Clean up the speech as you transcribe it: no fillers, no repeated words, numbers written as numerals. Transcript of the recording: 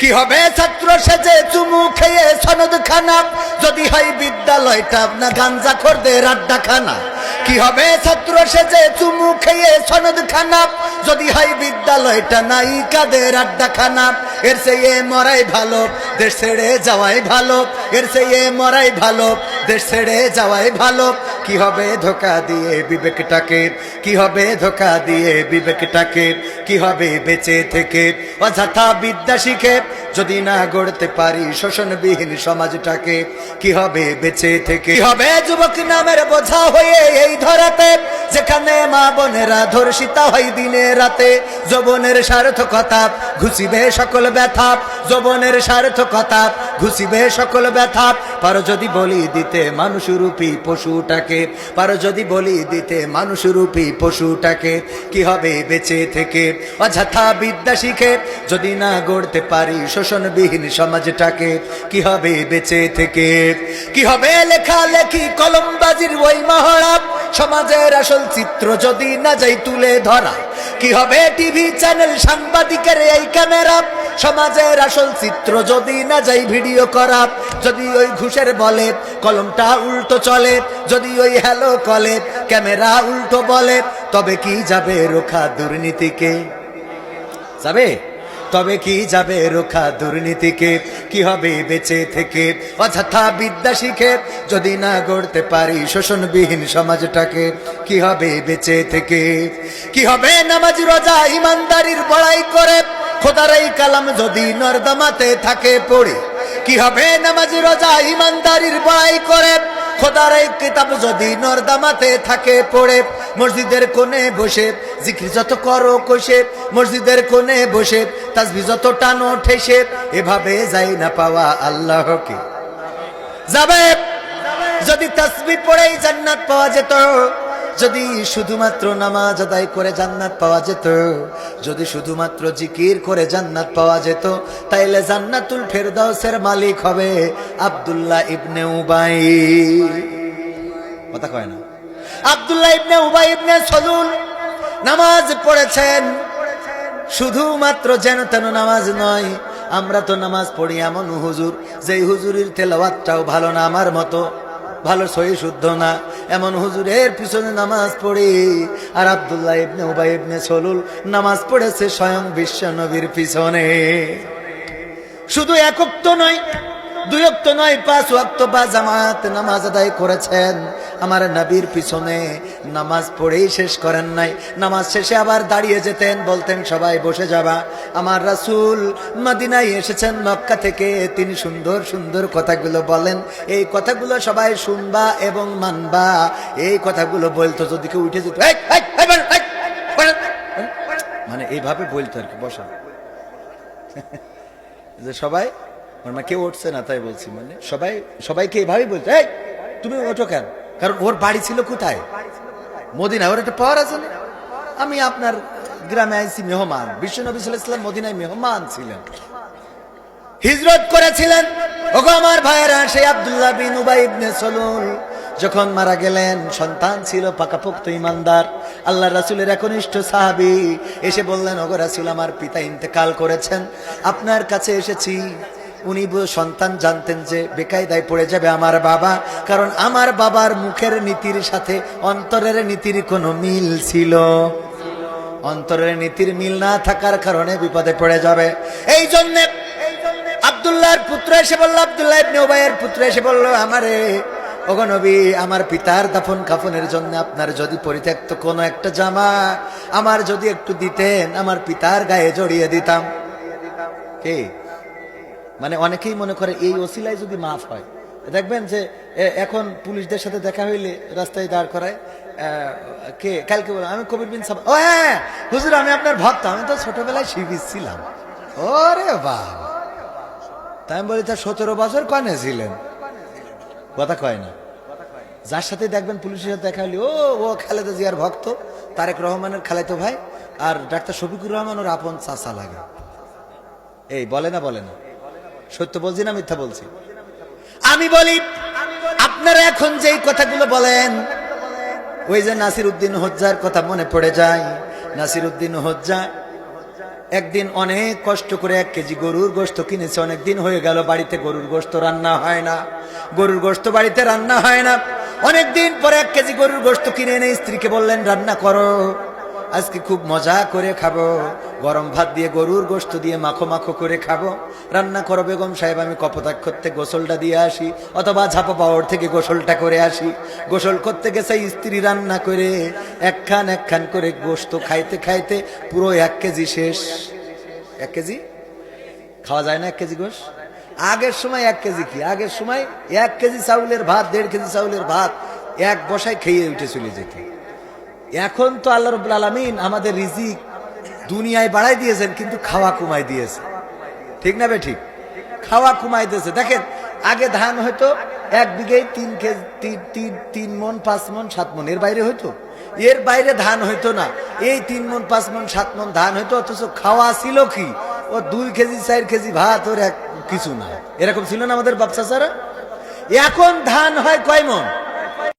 কি হবে ছাত্র সেজে চুমু খেয়ে সনদ খানা, যদি হয় বিদ্যালয়টা না গাঞ্জাখোরদের আড্ডাখানা। কি হবে ছাত্র সেজে চুমু খেয়ে সনদ খানা, যদি হয় বিদ্যালয়টা নায়িকাদের আড্ডাখানা। এর চেয়ে মরাই ভালো, দেশ ছেড়ে যাওয়াই ভালো। এর চেয়ে মরাই ভালো, দেশ ছেড়ে যাওয়াই ভালো। কি হবে ধোকা দিয়ে বিবেকটাকে, কি হবে ধোকা দিয়ে বিবেকটাকে, কি হবে বেঁচে থেকে অযথা বিদ্যা শিখে, যদি না গড়তে পারি শোষণবিহীন সমাজটাকে। কি হবে বেঁচে থেকে, কি হবে যুবক নামের বোঝা হয়ে এই ধরাতে, যেখানে মা বোনেরা ধর্ষিতা হয় দিনে রাতে। যৌবনের সার্থকতা ঘুষিবে সকল ব্যথা, যৌবনের সার্থকতা ঘুষিবে সকল ব্যথা। পারো যদি বলি দিতে মানুষরূপী পশুটাকে, পারো যদি বলি দিতে মানুষরূপী পশুটাকে। কি হবে বেঁচে থেকে অযথা বিদ্যা শিখে, যদি না গড়তে পারি শোষণবিহীন সমাজটাকে। কি হবে বেঁচে থেকে, কি হবে লেখালেখি কলমবাজির ওই মহড়া, সমাজের আসল চিত্র যদি না যাই তুলে ধরা। কি হবে টিভি চ্যানেল সাংবাদিকের এই ক্যামেরা, সমাজের আসল চিত্র যদি না যাই ভিডিও করা। যদি ওই ঘুষের বলে কলমটা উল্টো চলে, যদি ওই হ্যালো কলে ক্যামেরা উল্টো বলে, তবে কি যাবে রোখা দুর্নীতিকে? যাবে? তবে কি যাবে রোখা দুর্নীতিকে? কি হবে বেঁচে থেকে অযথা বিদ্যা শিখে, যদি না গড়তে পারি শোষণবিহীন সমাজটাকে। কি হবে বেঁচে থেকে, কি হবে নামাজ রোজা ইমানদারির বড়াই করে, খোদার এই কালাম যদি নর্দমাতে থাকে পড়ে। কি হবে নামাজ রোজা ইমানদারির বড়াই করে, খোদার এই কিতাব যদি নর্দমাতে থাকে পড়ে। মসজিদের কোণে বসে জিকির যত করো কষে, মসজিদের কোণে বসে তাসবিহ যত টানো ঠেসে, এভাবে যাই না পাওয়া আল্লাহকে। যাবে যদি তাসবিহ পড়েই জান্নাত পাওয়া যেত, যদি শুধুমাত্র নামাজ আদায় করে জান্নাত পাওয়া যেত, যদি শুধুমাত্র জিকির করে জান্নাত পাওয়া যেত, তাইলে জান্নাতুল ফেরদাউসের মালিক হবে আব্দুল্লাহ ইবনে উবাই। কথা কয় না? আব্দুল্লাহ ইবনে উবাই ইবনে সলুল নামাজ পড়েছেন, শুধুমাত্র যেন তেন নামাজ নয়। আমরা তো নামাজ পড়ি এমন হুজুর, যেই হুজুরের তেলাওয়াতটাও ভালো না, আমার মতো ভালো সহি শুদ্ধ না, এমন হুজুরের পিছনে নামাজ পড়ি। আর আব্দুল্লাহ ইবনে উবাই ইবনে সলুল নামাজ পড়েছে স্বয়ং বিশ্ব নবীর পিছনে। শুধু এক ওয়াক্ত নয়, দুই ওয়াক্ত নয়, 5 ওয়াক্ত বা জামাত নামাজ আদায় করেছেন আমার নবীর পিছনে। নামাজ পড়েই শেষ করেন নাই, নামাজ শেষে আবার দাঁড়িয়ে যেতেন, বলতেন সবাই বসে যাবা। আমার রাসূল মদিনায় এসেছেন মক্কা থেকে, তিনি সুন্দর সুন্দর কথাগুলো বলেন, এই কথাগুলো সবাই শুনবা এবং মানবা। এই কথাগুলো বলতো, যদি কেউ উঠে যেত মানে এইভাবে বলতো আর কি, বসা যে সবাই মানে কেউ উঠছে না তাই বলছি, মানে সবাইকে এইভাবেই বলতো, এই তুমি ওঠো কেন? কারণ ওর বাড়ি ছিল কোথায়? মদিনায়। ওর একটা পাওয়ার আছে না। আমি আপনার গ্রামে আইছি মেহমান, বিশ্বনবী সাল্লাল্লাহু আলাইহি ওয়াসাল্লাম মদিনায় মেহমান ছিলেন, হিজরত করেছিলেন। ওগো আমার ভাইয়েরা, সেই আব্দুল্লাহ বিন উবাই ইবনে সলুল যখন মারা গেলেন, সন্তান ছিল পাকাপোক্ত ইমানদার, আল্লাহর রাসূলের একনিষ্ঠ সাহাবী। এসে বললেন, ওগো রাসূল, আমার পিতা ইন্তেকাল করেছেন, আপনার কাছে এসেছি। উনি সন্তান জানতেন যে বেকায়দায় পড়ে যাবে আমার বাবা, কারণ আমার বাবার মুখের নীতির সাথে অন্তরের নীতির কোনো মিল ছিল। অন্তরের নীতির মিল না থাকার কারণে বিপদে পড়ে যাবে। এই জন্য আব্দুল্লাহর পুত্র এসে বলল, আব্দুল্লাহ ইবনে উবাইয়ের পুত্র এসে বলল, আমারে ওগো নবী, আমার পিতার দাফন কাফনের জন্য আপনার যদি পরিত্যক্ত কোনো একটা জামা আমার যদি একটু দিতেন, আমার পিতার গায়ে জড়িয়ে দিতাম। কে মানে অনেকেই মনে করে এই ওসিলায় যদি মাফ হয়। দেখবেন যে এখন পুলিশদের সাথে দেখা হইলে রাস্তায় দাঁড় করায়, কে কালকে বলে আমি কবির বিন সাবা, ও হ্যাঁ হুজুর আমি আপনার ভক্ত, আমি তো ছোটবেলায় শিবির ছিলাম। ওরে বাবা, তাই আমি বলি, তা 17 বছর কনে ছিলেন? কথা কয় না। যার সাথে দেখবেন পুলিশের সাথে দেখা হইলে, ও খালেদা জিয়ার ভক্ত, তারেক রহমানের খালাতো ভাই, আর ডাক্তার শফিকুর রহমান ওর আপন চাচা লাগে। এই বলে না, বলে না? সত্য বলছি না মিথ্যা বলছি? আমি বলি, আপনারা এখন যেই কথাগুলো বলেন, ওই যে নাসির উদ্দিন হোজ্জার কথা মনে পড়ে যায়। নাসির উদ্দিন হোজ্জা একদিন অনেক কষ্ট করে 1 কেজি গরুর গোশত কিনেছে, অনেক দিন হয়ে গেল বাড়িতে গরুর গোশত রান্না হয় না, গরুর গোশত বাড়িতে রান্না হয় না। অনেক দিন পরে 1 কেজি গরুর গোশত কিনে এনে স্ত্রীকে বললেন, রান্না করো, আজকে খুব মজা করে খাবো, গরম ভাত দিয়ে গরুর গোশত দিয়ে মাখো মাখো করে খাবো, রান্না করো বেগম সাহেব, আমি কপোতাক্ষ থেকে গোসলটা দিয়ে আসি, অথবা ঝাপা পাওয়ার থেকে গোসলটা করে আসি। গোসল করতে গেছে স্ত্রী রান্না করে একখান একখান করে গোশত খাইতে খাইতে পুরো 1 কেজি শেষ। 1 কেজি খাওয়া যায় না 1 কেজি গোশ? আগের সময় 1 কেজি কি, আগের সময় 1 কেজি চাউলের ভাত, 1.5 কেজি চাউলের ভাত এক বসায় খেয়ে উঠে চলে যেত। এখন তো আল্লাহ রাব্বুল আলামিন আমাদের রিজিক দুনিয়ায় বাড়াই দিয়েছেন, কিন্তু খাওয়া কমাই দিয়েছে। ঠিক না বে ঠিক? খাওয়া কমাই দিয়েছে। দেখেন, আগে ধান হয়তো 1 বিঘায় 3 কেজি, 3 মন 5 মন 7 মন, এর বাইরে হইতো, এর বাইরে ধান হইতো না। এই 3 মন 5 মন 7 মন ধান হইতো, অথচ খাওয়া ছিল কি, ও 2 কেজি 4 কেজি ভাত, ওর কিছু না। এরকম ছিল না আমাদের বাপ চাচারা? এখন ধান হয় কয় মন?